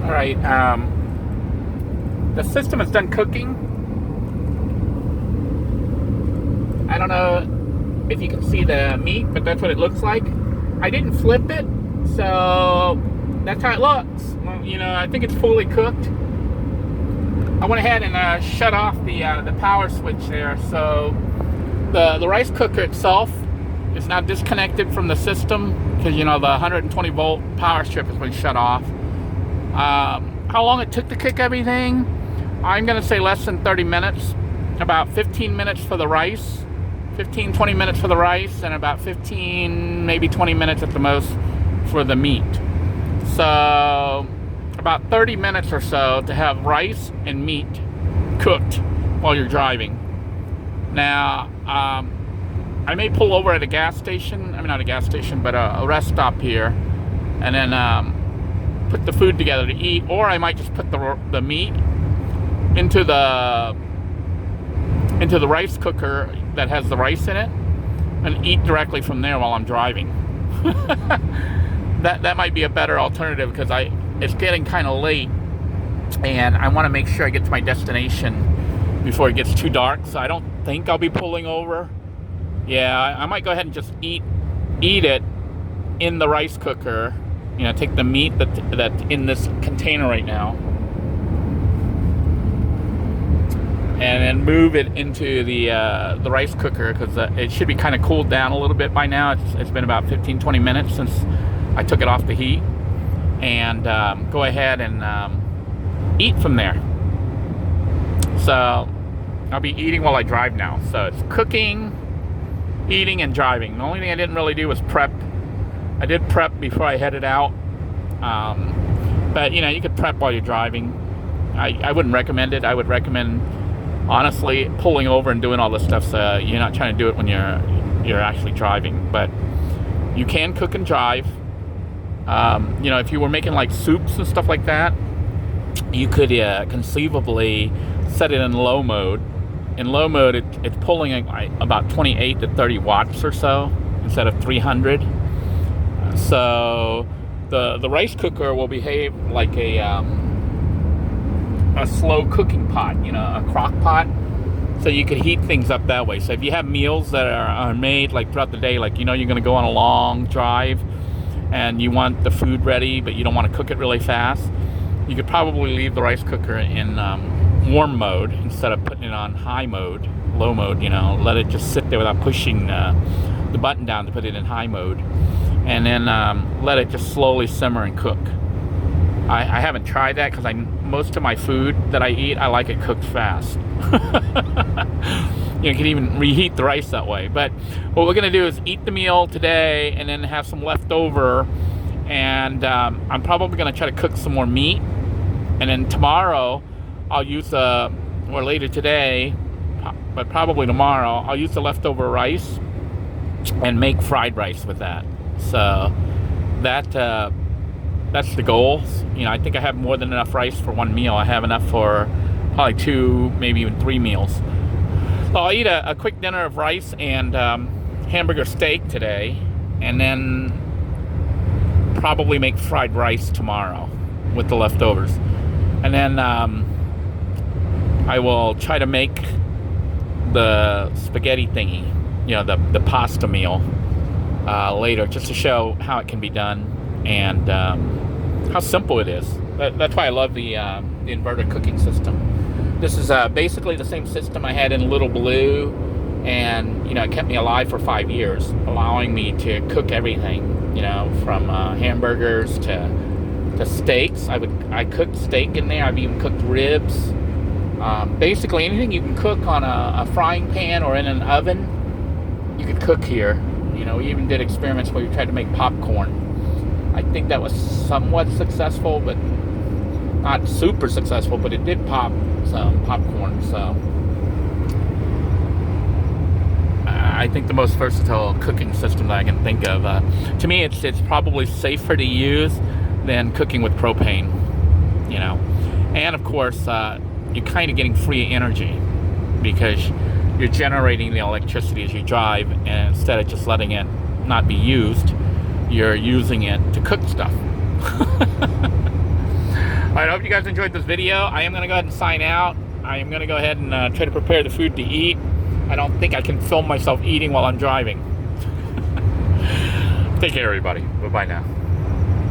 All right. The system is done cooking. I don't know if you can see the meat, but that's what it looks like. I didn't flip it, so that's how it looks. Well, I think it's fully cooked. I went ahead and shut off the power switch there, so the rice cooker itself is now disconnected from the system because the 120 volt power strip has been shut off. How long it took to cook everything? I'm gonna say less than 30 minutes. About 15 minutes for the rice, 15-20 minutes for the rice, and about 15, maybe 20 minutes at the most for the meat. So about 30 minutes or so to have rice and meat cooked while you're driving. Now, I may pull over at a gas station. I mean, not a gas station, but a rest stop here, and then put the food together to eat. Or I might just put the meat into the rice cooker that has the rice in it and eat directly from there while I'm driving. That might be a better alternative because it's getting kind of late and I want to make sure I get to my destination before it gets too dark. So I don't think I'll be pulling over. Yeah, I might go ahead and just eat it in the rice cooker. Take the meat that's in this container right now and then move it into the rice cooker because it should be kind of cooled down a little bit by now. It's been about 15-20 minutes since I took it off the heat, and go ahead and eat from there. So I'll be eating while I drive now. So it's cooking, eating, and driving. The only thing I didn't really do was prep. I did prep before I headed out, but you could prep while you're driving. I wouldn't recommend it. I would recommend, honestly, pulling over and doing all this stuff so you're not trying to do it when you're actually driving. But you can cook and drive. If you were making like soups and stuff like that, you could conceivably set it in low mode. In low mode, it's pulling about 28 to 30 watts or so instead of 300. So the rice cooker will behave like a slow cooking pot, a crock pot. So you could heat things up that way. So if you have meals that are made like throughout the day, like you're going to go on a long drive and you want the food ready, but you don't want to cook it really fast, you could probably leave the rice cooker in warm mode instead of putting it on high mode, low mode. Let it just sit there without pushing the button down to put it in high mode, and then let it just slowly simmer and cook. I haven't tried that because most of my food that I eat, I like it cooked fast. You can even reheat the rice that way. But what we're going to do is eat the meal today and then have some left over. And I'm probably going to try to cook some more meat. And then tomorrow, I'll use or later today, but probably tomorrow, I'll use the leftover rice and make fried rice with that. So that's the goal. I think I have more than enough rice for one meal. I have enough for probably 2, maybe even 3 meals. So I'll eat a quick dinner of rice and hamburger steak today, and then probably make fried rice tomorrow with the leftovers. And then I will try to make the spaghetti thingy, the pasta meal later, just to show how it can be done and how simple it is. That's why I love the inverter cooking system. This is basically the same system I had in Little Blue, and it kept me alive for 5 years, allowing me to cook everything, from hamburgers to steaks. I cooked steak in there. I've even cooked ribs. Basically anything you can cook on a frying pan or in an oven, you could cook here. We even did experiments where we tried to make popcorn. I think that was somewhat successful, but not super successful, but it did pop some popcorn. So I think the most versatile cooking system that I can think of. To me, it's probably safer to use than cooking with propane, And of course, you're kind of getting free energy because you're generating the electricity as you drive, and instead of just letting it not be used, you're using it to cook stuff. right, I hope you guys enjoyed this video. I am going to go ahead and sign out. I am going to go ahead and try to prepare the food to eat. I don't think I can film myself eating while I'm driving. Take care, everybody. Bye-bye now.